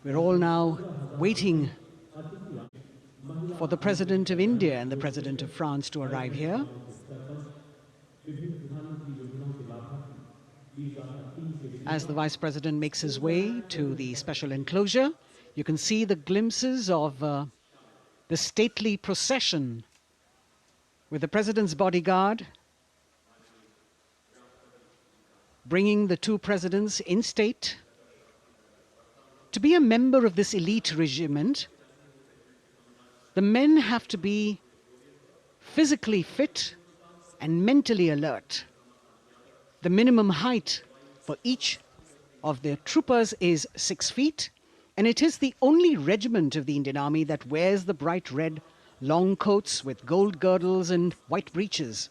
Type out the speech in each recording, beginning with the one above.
We're all now waiting for the President of India and the President of France to arrive here. As the Vice President makes his way to the special enclosure, you can see the glimpses of the stately procession with the President's bodyguard bringing the two presidents in state. To be a member of this elite regiment, the men have to be physically fit and mentally alert. The minimum height for each of the troopers is 6 feet, and it is the only regiment of the Indian Army that wears the bright red long coats with gold girdles and white breeches,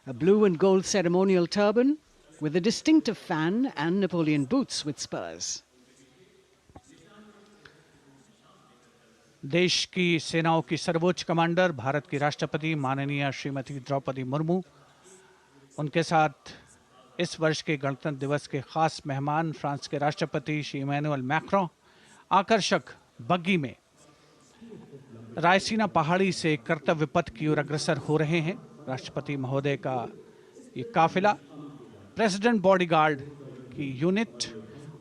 a blue and gold ceremonial turban with a distinctive fan and Napoleon boots with spurs. देश की सेनाओं की सर्वोच्च commander Bharat की राष्ट्रपति माननीय श्रीमती द्रौपदी मुर्मू, उनके साथ इस वर्ष के गणतंत्र दिवस के खास मेहमान फ्रांस के राष्ट्रपति श्री इमैनुअल मैक्रों आकर्षक बग्गी में रायसीना पहाड़ी से कर्तव्य पथ की ओर अग्रसर हो रहे हैं। राष्ट्रपति महोदय का ये काफिला प्रेसिडेंट बॉडीगार्ड की यूनिट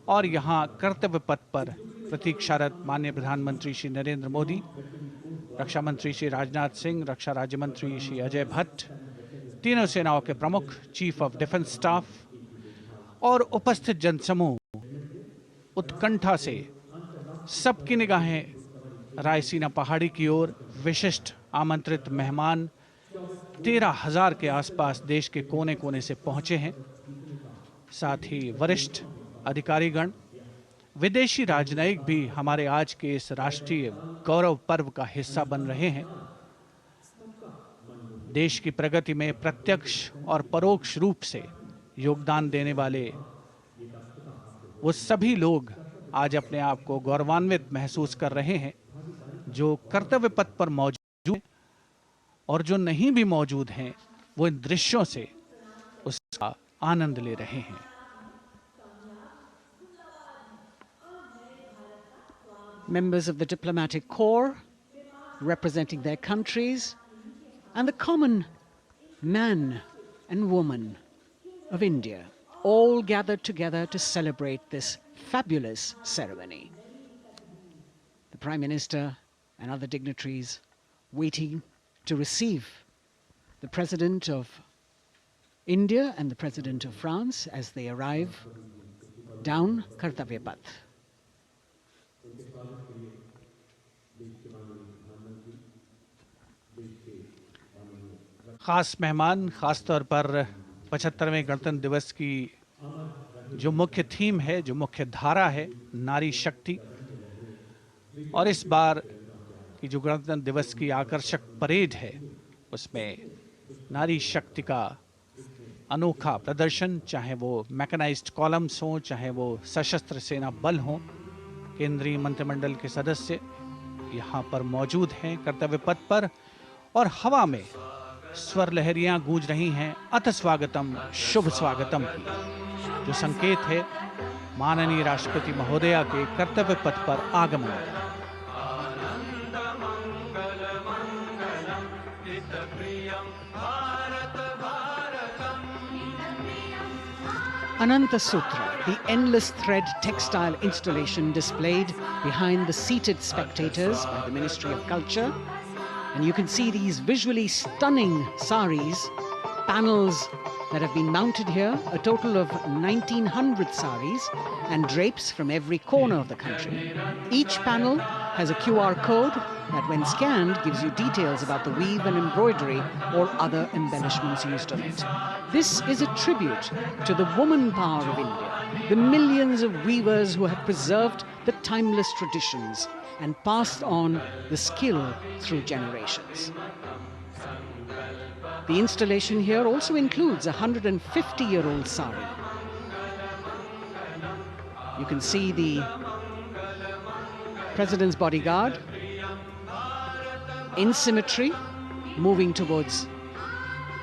और यहाँ कर्तव्य पथ पर प्रतीक्षारत माननीय प्रधानमंत्री श्री नरेंद्र मोदी, रक्षा मंत्री श्री राजनाथ सिंह, रक्षा राज्य मंत्री श्री अजय भट्ट, तीनों सेनाओं के प्रमुख, चीफ ऑफ डिफेंस स्टाफ और उपस्थित जनसमूह उत्कंठा से सबकी निगाहें रायसीना पहाड़ी की ओर। विशिष्ट आमंत्रित मेहमान 13,000 के आसपास देश के कोने कोने से पहुंचे हैं। साथ ही वरिष्ठ अधिकारीगण, विदेशी राजनयिक भी हमारे आज के इस राष्ट्रीय गौरव पर्व का हिस्सा बन रहे हैं। देश की प्रगति में प्रत्यक्ष और परोक्ष रूप से योगदान देने वाले वो सभी लोग आज अपने आप को गौरवान्वित महसूस कर रहे हैं, जो कर्तव्य पथ पर मौजूद हैं और जो नहीं भी मौजूद हैं, वो इन दृश्यों से उसका आनंद ले रहे हैं। Members of the diplomatic corps representing their countries and the common man and woman of India all gathered together to celebrate this fabulous ceremony. The Prime Minister and other dignitaries waiting to receive the President of India and the President of France as they arrive down Kartavya Path. खास मेहमान, खास तौर पर 75वें गणतंत्र दिवस की जो मुख्य थीम है, जो मुख्य धारा है, नारी शक्ति, और इस बार की जो गणतंत्र दिवस की आकर्षक परेड है उसमें नारी शक्ति का अनोखा प्रदर्शन, चाहे वो मैकेनाइज्ड कॉलम्स हों, चाहे वो सशस्त्र सेना बल हों, केंद्रीय मंत्रिमंडल के सदस्य यहाँ पर मौजूद हैं कर्तव्य पथ पर, और हवा में स्वर लहरियां गूंज रही हैं अथ स्वागतम, शुभ स्वागतम की, जो संकेत है माननीय राष्ट्रपति महोदया के कर्तव्य पथ पर आगमन का। Ananta Sutra, the endless thread textile installation displayed behind the seated spectators by the Ministry of Culture. And you can see these visually stunning saris, panels that have been mounted here, a total of 1,900 saris and drapes from every corner of the country. Each panel has a QR code that when scanned gives you details about the weave and embroidery or other embellishments used on it. This is a tribute to the woman power of India, the millions of weavers who have preserved the timeless traditions and passed on the skill through generations. The installation here also includes a 150-year-old sari. You can see the President's bodyguard in symmetry, moving towards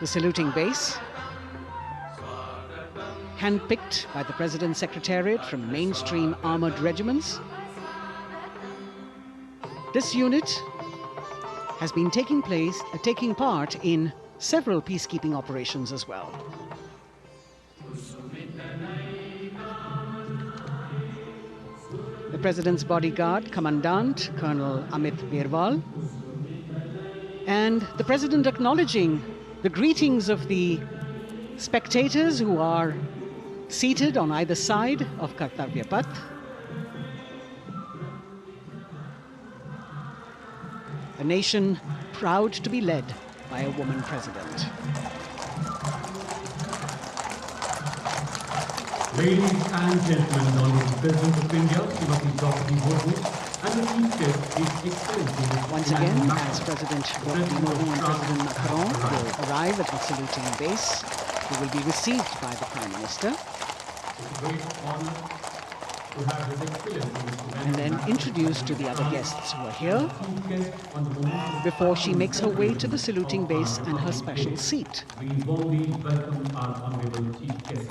the saluting base, handpicked by the President's Secretariat from mainstream armored regiments. This unit has been taking part in several peacekeeping operations as well. The President's bodyguard, Commandant Colonel Amit Birwal, and the President acknowledging the greetings of the spectators who are seated on either side of Kartavya Path. A nation proud to be led by a woman president. Ladies and gentlemen, the Honorable President of India, Srimati Draupadi Murmu, and the Chief Guest, His Excellency Once again, as President Draupadi Murmu and President Macron will arrive at the saluting base, they will be received by the Prime Minister. It's a great honor to have His Excellency and then introduced to the other guests who are here before she makes her way to the saluting base and her special seat. We warmly welcome our Honorable Chief Guest.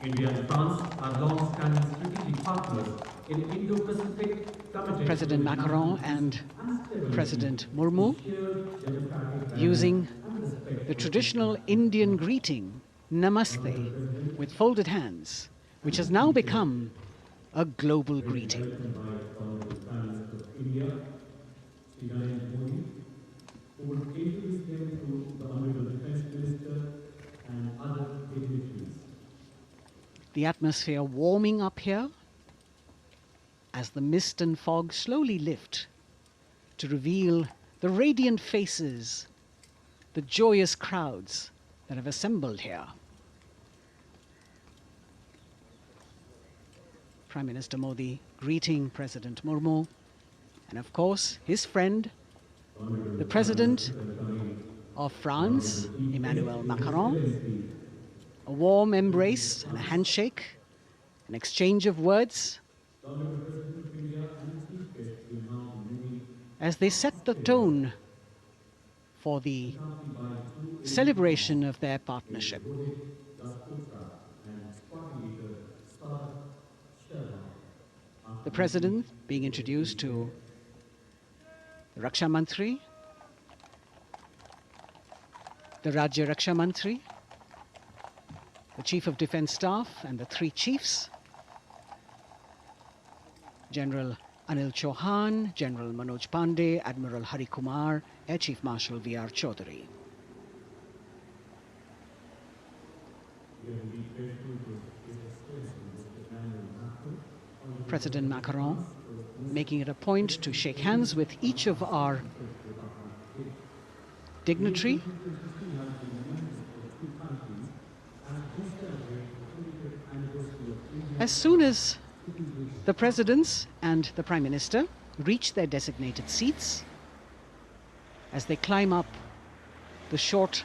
India and France are long-standing strategic partners in Indo-Pacific committed. President Macron and President Murmu using the traditional Indian greeting, Namaste, with folded hands, which has now become a global greeting. The atmosphere warming up here as the mist and fog slowly lift to reveal the radiant faces, the joyous crowds that have assembled here. Prime Minister Modi greeting President Murmu, and of course his friend, the President of France, Emmanuel Macron. A warm embrace and a handshake, an exchange of words as they set the tone for the celebration of their partnership. The President being introduced to the Raksha Mantri, the Rajya Raksha Mantri, the Chief of Defence Staff and the three chiefs, General Anil Chauhan, General Manoj Pandey, Admiral Hari Kumar, Air Chief Marshal V.R. Chaudhary. President Macron making it a point to shake hands with each of our dignitary. As soon as the presidents and the Prime Minister reach their designated seats, as they climb up the short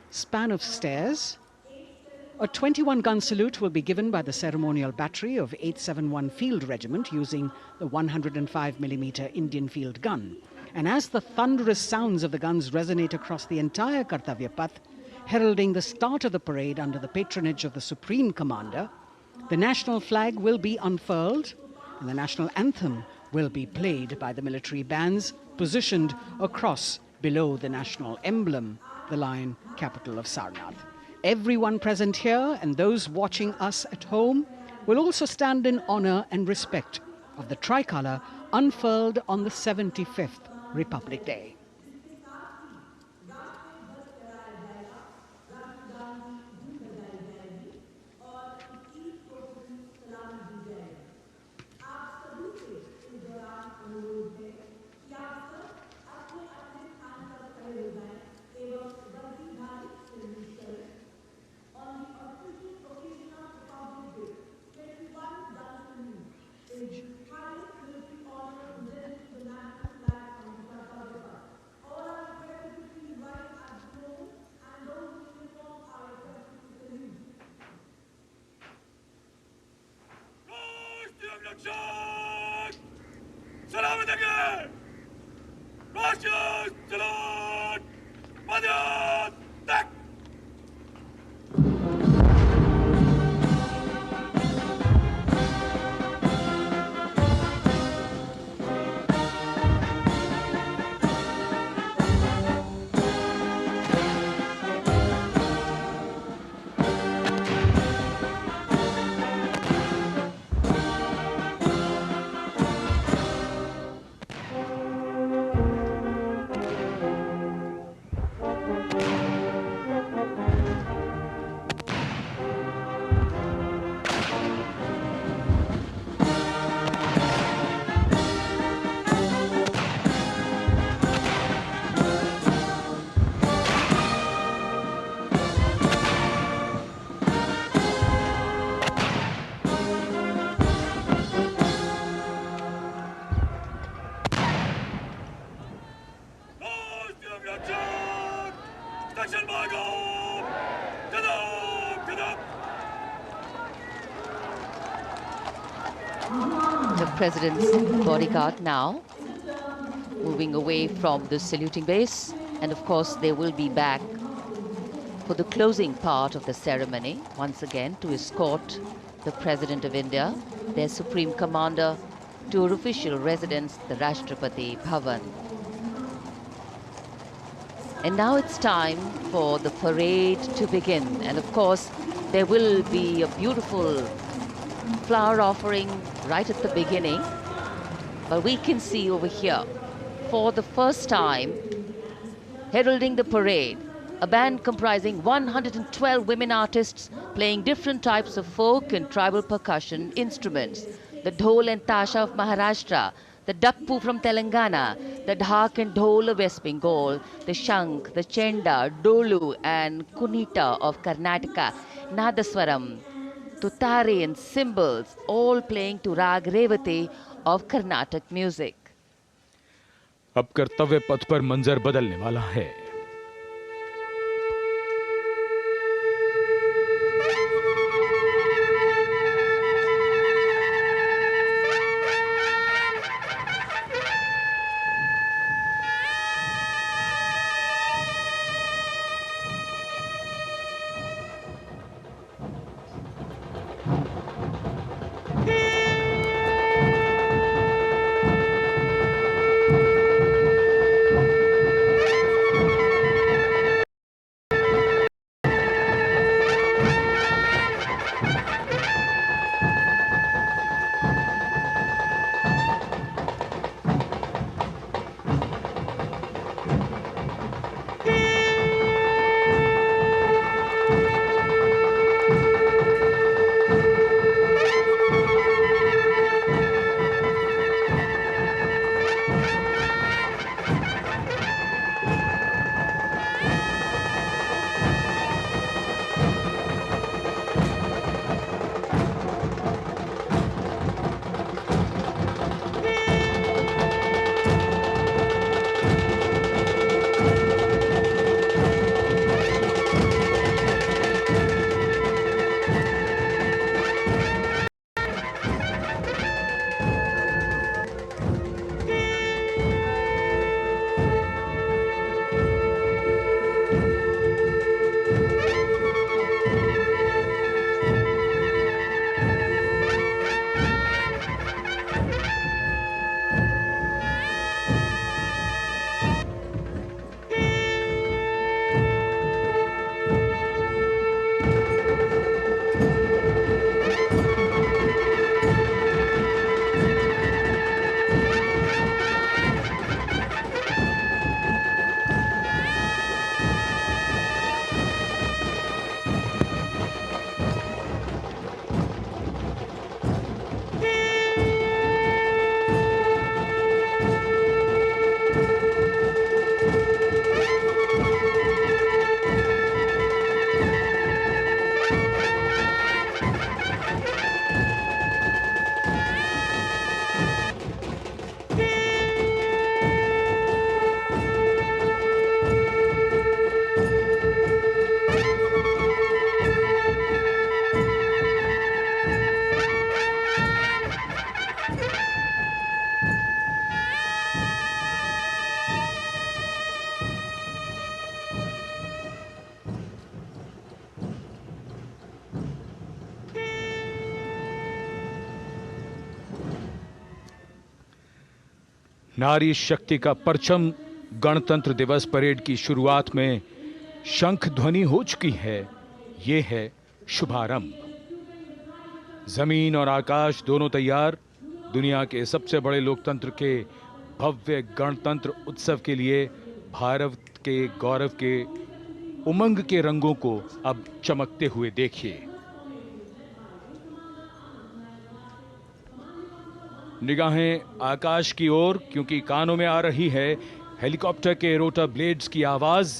span of stairs, a 21-gun salute will be given by the ceremonial battery of 871 Field Regiment using the 105mm Indian field gun. And as the thunderous sounds of the guns resonate across the entire Kartavya Path, heralding the start of the parade under the patronage of the Supreme Commander, the national flag will be unfurled and the national anthem will be played by the military bands positioned across below the national emblem, the lion capital of Sarnath. Everyone present here and those watching us at home will also stand in honor and respect of the tricolour unfurled on the 75th Republic Day. The president's bodyguard now moving away from the saluting base, and of course they will be back for the closing part of the ceremony once again to escort the President of India, their Supreme Commander, to her official residence, the Rashtrapati Bhavan. And now it's time for the parade to begin, and of course there will be a beautiful flower offering right at the beginning. But we can see over here, for the first time, heralding the parade, a band comprising 112 women artists playing different types of folk and tribal percussion instruments. The dhol and tasha of Maharashtra, the dakpu from Telangana, the dhak and dhol of West Bengal, the shank, the chenda, dolu and kunita of Karnataka, nadaswaram, tutari and cymbals, all playing to rag revati of Carnatic music. अब कर्तव्य पथ पर मंजर बदलने वाला है। नारी शक्ति का परचम गणतंत्र दिवस परेड की शुरुआत में शंख ध्वनि हो चुकी है। ये है शुभारंभ। जमीन और आकाश दोनों तैयार दुनिया के सबसे बड़े लोकतंत्र के भव्य गणतंत्र उत्सव के लिए भारत के गौरव के उमंग के रंगों को अब चमकते हुए देखिए। निगाहें आकाश की ओर, क्योंकि कानों में आ रही है हेलीकॉप्टर के रोटर ब्लेड्स की आवाज।